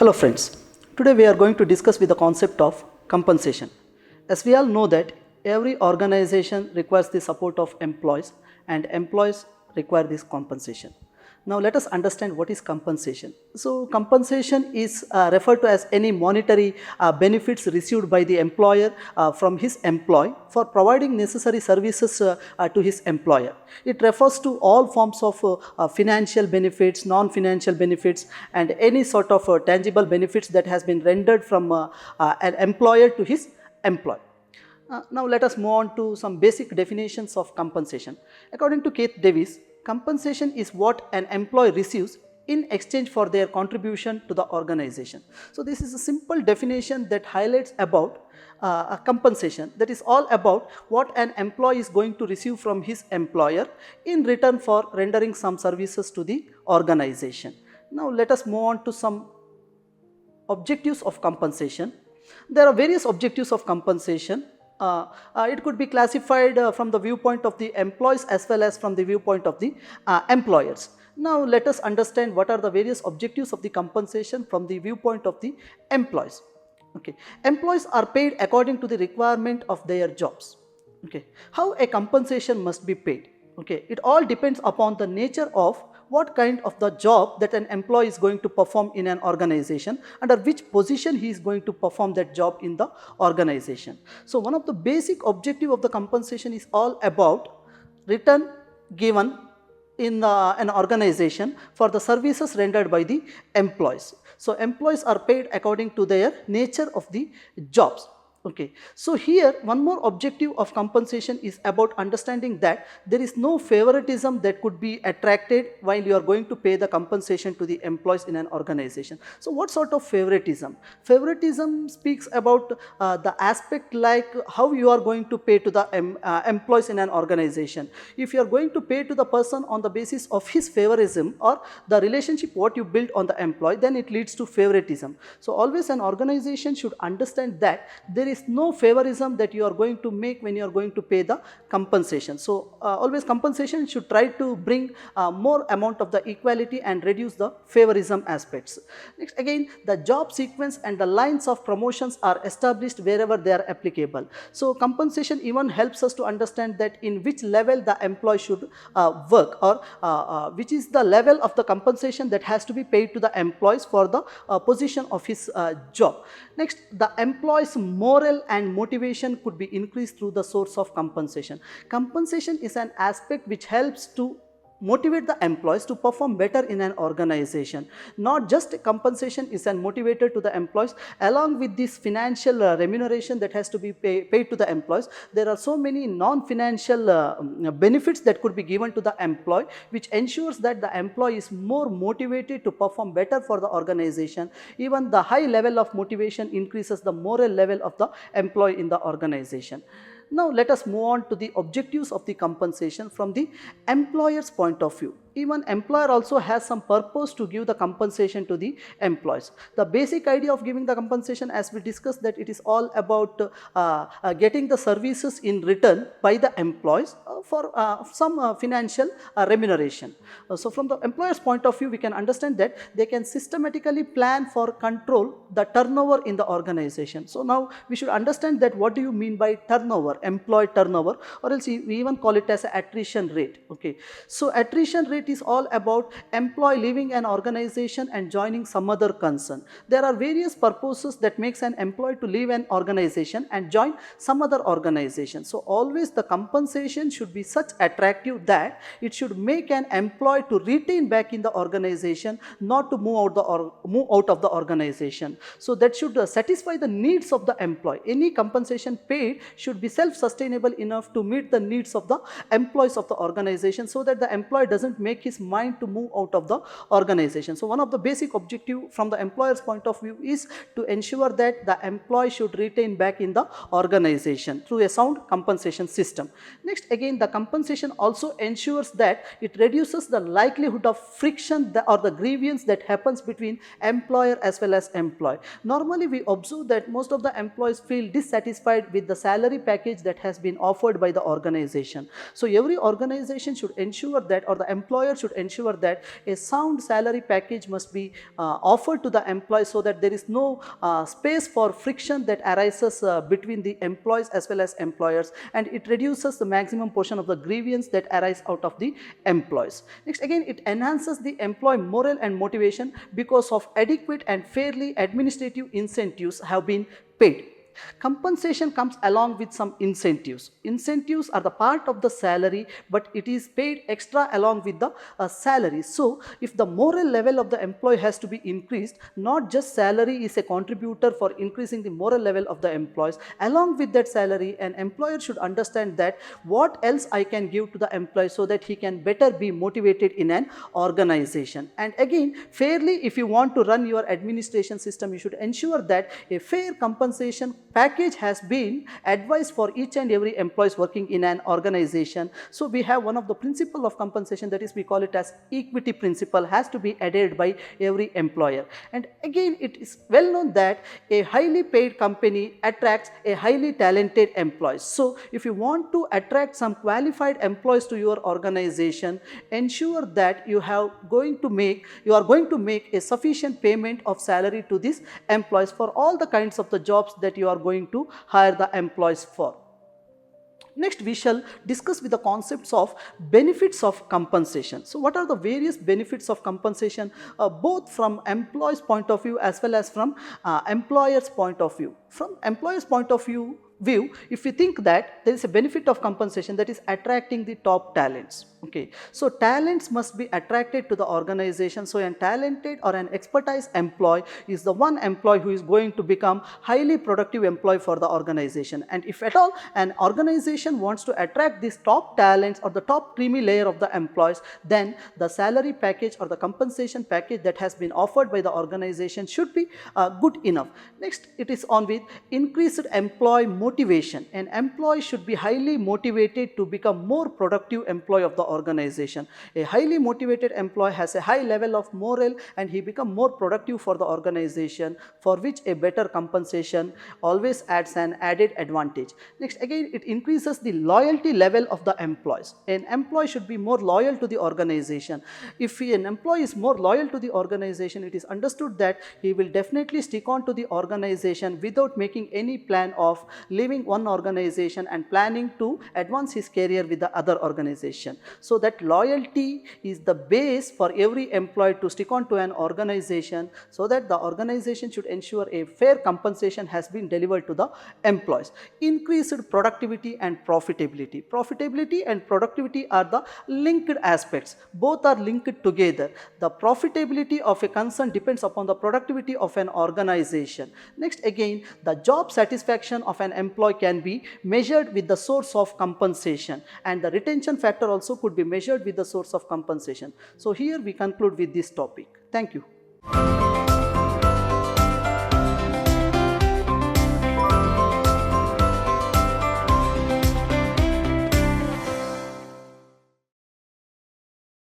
Hello friends, today we are going to discuss with the concept of compensation. As we all know that every organization requires the support of employees and employees require this compensation. Now let us understand what is compensation. So compensation is referred to as any monetary benefits received by the employer from his employee for providing necessary services to his employer. It refers to all forms of financial benefits, non-financial benefits and any sort of tangible benefits that has been rendered from an employer to his employee. Now let us move on to some basic definitions of compensation. According to Keith Davis, compensation is what an employee receives in exchange for their contribution to the organization. So this is a simple definition that highlights about a compensation, that is all about what an employee is going to receive from his employer in return for rendering some services to the organization. Now let us move on to some objectives of compensation. There are various objectives of compensation. It could be classified from the viewpoint of the employees as well as from the viewpoint of the employers. Now let us understand what are the various objectives of the compensation from the viewpoint of the employees. Okay. Employees are paid according to the requirement of their jobs. Okay. How a compensation must be paid? Okay. It all depends upon the nature of what kind of the job that an employee is going to perform in an organization, under which position he is going to perform that job in the organization. So one of the basic objective of the compensation is all about return given in an organization for the services rendered by the employees. So employees are paid according to their nature of the jobs. Okay. So here one more objective of compensation is about understanding that there is no favoritism that could be attracted while you are going to pay the compensation to the employees in an organization. So what sort of favoritism? Favoritism speaks about the aspect like how you are going to pay to the employees in an organization. If you are going to pay to the person on the basis of his favorism or the relationship what you build on the employee, then it leads to favoritism. So always an organization should understand that there is no favorism that you are going to make when you are going to pay the compensation. So always compensation should try to bring more amount of the equality and reduce the favorism aspects. Next, again, the job sequence and the lines of promotions are established wherever they are applicable. So compensation even helps us to understand that in which level the employee should work, or which is the level of the compensation that has to be paid to the employees for the position of his job. Next, the employee's morale and motivation could be increased through the source of compensation. Compensation is an aspect which helps to motivate the employees to perform better in an organization. Not just compensation is an motivator to the employees, along with this financial remuneration that has to be paid to the employees, there are so many non-financial benefits that could be given to the employee, which ensures that the employee is more motivated to perform better for the organization. Even the high level of motivation increases the moral level of the employee in the organization. Now let us move on to the objectives of the compensation from the employer's point of view. Even employer also has some purpose to give the compensation to the employees. The basic idea of giving the compensation, as we discussed, that it is all about getting the services in return by the employees for some financial remuneration. So from the employer's point of view, we can understand that they can systematically plan for control the turnover in the organization. So now we should understand that what do you mean by turnover, employee turnover, or else we even call it as attrition rate. Okay. So attrition rate is all about employee leaving an organization and joining some other concern. There are various purposes that makes an employee to leave an organization and join some other organization. So always the compensation should be such attractive that it should make an employee to retain back in the organization, not to move out of the organization. So that should satisfy the needs of the employee. Any compensation paid should be self-sustainable enough to meet the needs of the employees of the organization, so that the employee doesn't make his mind to move out of the organization. So one of the basic objective from the employer's point of view is to ensure that the employee should retain back in the organization through a sound compensation system. Next, again, the compensation also ensures that it reduces the likelihood of friction or the grievance that happens between employer as well as employee. Normally we observe that most of the employees feel dissatisfied with the salary package that has been offered by the organization. So every organization should ensure that, or the employee employer should ensure that a sound salary package must be offered to the employee so that there is no space for friction that arises between the employees as well as employers, and it reduces the maximum portion of the grievance that arise out of the employees. Next, again, it enhances the employee morale and motivation because of adequate and fairly administrative incentives have been paid. Compensation comes along with some incentives. Incentives are the part of the salary, but it is paid extra along with the salary. So, if the moral level of the employee has to be increased, not just salary is a contributor for increasing the moral level of the employees. Along with that salary, an employer should understand that what else I can give to the employee so that he can better be motivated in an organization. And again, fairly, if you want to run your administration system, you should ensure that a fair compensation package has been advised for each and every employees working in an organization. So, we have one of the principle of compensation, that is we call it as equity principle, has to be adhered by every employer. And again, it is well known that a highly paid company attracts a highly talented employees. So, if you want to attract some qualified employees to your organization, ensure that you are going to make a sufficient payment of salary to these employees for all the kinds of the jobs that you are going to hire the employees for. Next, we shall discuss with the concepts of benefits of compensation. So, what are the various benefits of compensation both from employees' point of view as well as from employers' point of view. From employers' point of view, if you think that there is a benefit of compensation, that is attracting the top talents. Okay, so talents must be attracted to the organization. So, a talented or an expertise employee is the one employee who is going to become highly productive employee for the organization. And if at all an organization wants to attract these top talents or the top creamy layer of the employees, then the salary package or the compensation package that has been offered by the organization should be good enough. Next, it is on with increased employee motivation. An employee should be highly motivated to become more productive employee of the organization. A highly motivated employee has a high level of morale and he becomes more productive for the organization, for which a better compensation always adds an added advantage. Next, again, it increases the loyalty level of the employees. An employee should be more loyal to the organization. If an employee is more loyal to the organization, it is understood that he will definitely stick on to the organization without making any plan of leaving one organization and planning to advance his career with the other organization. So, that loyalty is the base for every employee to stick on to an organization, so that the organization should ensure a fair compensation has been delivered to the employees. Increased productivity and profitability. Profitability and productivity are the linked aspects. Both are linked together. The profitability of a concern depends upon the productivity of an organization. Next, again, the job satisfaction of an employee can be measured with the source of compensation, and the retention factor also could be measured with the source of compensation. So, here we conclude with this topic. Thank you.